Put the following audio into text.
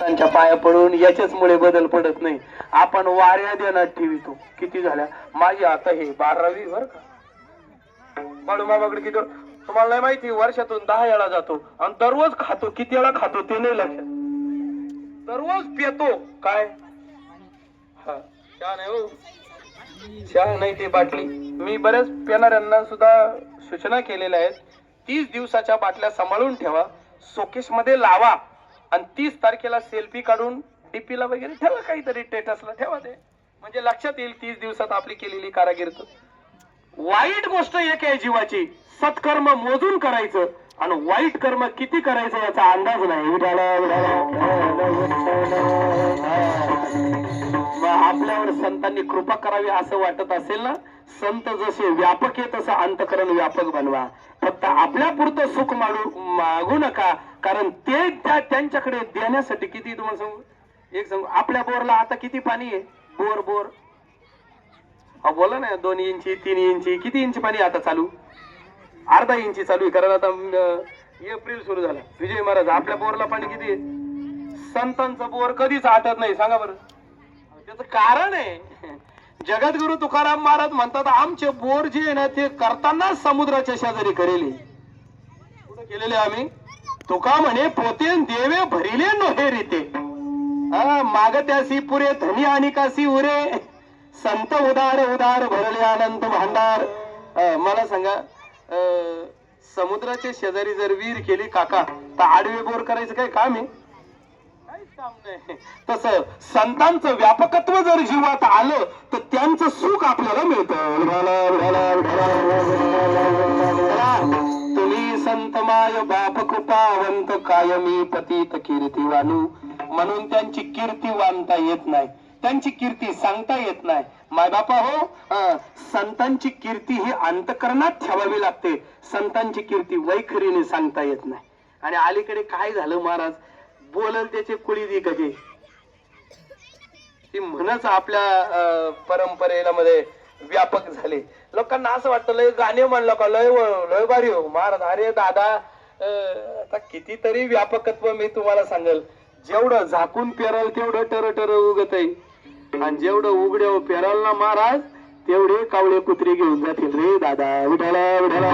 त्यांच्या पाया पडून याच्याच मुळे बदल पडत नाही. आपण वाऱ्या देण्यात ठेवितो. किती झाल्या माझी आता हे 12वी बर का. बाळूमामाकडे किती तुम्हाला नाही माहिती, वर्षातून 10 वेळा जातो आणि दररोज खातो. किती वेळा खातो ते नाही लक्षात. दररोज पितो काय चहा नाही हो, चहा नाही ते बाटली. मी बऱ्याच पिणाऱ्यांना सुद्धा सूचना केलेल्या आहेत. 30 दिवसाच्या बाटल्या सांभाळून ठेवा, शोकेस मध्ये लावा आणि 30 तारखेला सेल्फी काढून डीपीला वगैरे ठेवा, काहीतरी स्टेटसला ठेवा. ते म्हणजे लक्षात येईल 30 दिवसात आपली केलेली कारागिरी. वाईट गोष्ट एक आहे जीवाची, सत्कर्म मोजून करायचं आणि वाईट कर्म किती करायचं याचा अंदाज नाही. आपल्यावर संतांनी कृपा करावी असं वाटत असेल ना, संत जसे व्यापक आहे तसं अंतकरण व्यापक बनवा. फक्त आपल्या पुरतं सुख मागू नका, कारण ते त्यांच्याकडे देण्यासाठी किती. तुम्हाला सांगू आपल्या बोरला आता किती पाणी आहे. बोर बोला ना, 2 इंची 3 इंची किती इंची पाणी आता चालू. अर्धा इंची चालू आहे, कारण आता एप्रिल सुरू झाला. विजय महाराज आपल्या बोरला पाणी किती आहे. संतांचा बोर कधीच आटत नाही. सांगा बरं त्याचं कारण आहे. जगद्गुरु तुकाराम महाराज म्हणतात आमचे बोर जे आहे ना ते करताना समुद्राच्या शेजारी करेले. कुठं केलेले आम्ही. तुका म्हणे पोते देवे भरिले नोहे रीते, मागत्यासी पुरे धनी आणि कासी उरे, संत उदार उदार भरले अनंत भांडार. मला सांगा, समुद्राच्या शेजारी जर विहीर केली काका तर आडवे बोर करायचं काय काम आहे. तस संतांचं व्यापकत्व जर जीवात आलं तर त्यांचं सुख आपल्याला मिळतं. तुम्ही संत माय बाप कृपावंत कायमी पतित कीर्तिवानू. म्हणून त्यांची कीर्ती वानता येत नाही, त्यांची कीर्ती सांगता येत नाही. मायबापा हो, संतांची कीर्ती ही अंतकरणात ठेवावी लागते. संतांची कीर्ती वैखरीने सांगता येत नाही. आणि अलीकडे काय झालं महाराज, बोलल त्याचे कुळी दे कधी ती म्हणच आपल्या परंपरेला मध्ये व्यापक झाले. लोकांना असं वाटतं लय गाणे म्हणलं का लय लय भारी हो महाराज. अरे दादा, आता कितीतरी व्यापकत्व मी तुम्हाला सांगेल. जेवढं झाकून पेराल तेवढं टर उगत आहे, आणि जेवढं उघड्यावर पेराल ना महाराज तेवढे कावळे कुत्रे घेऊन जातील रे दादा. विठाला विठाला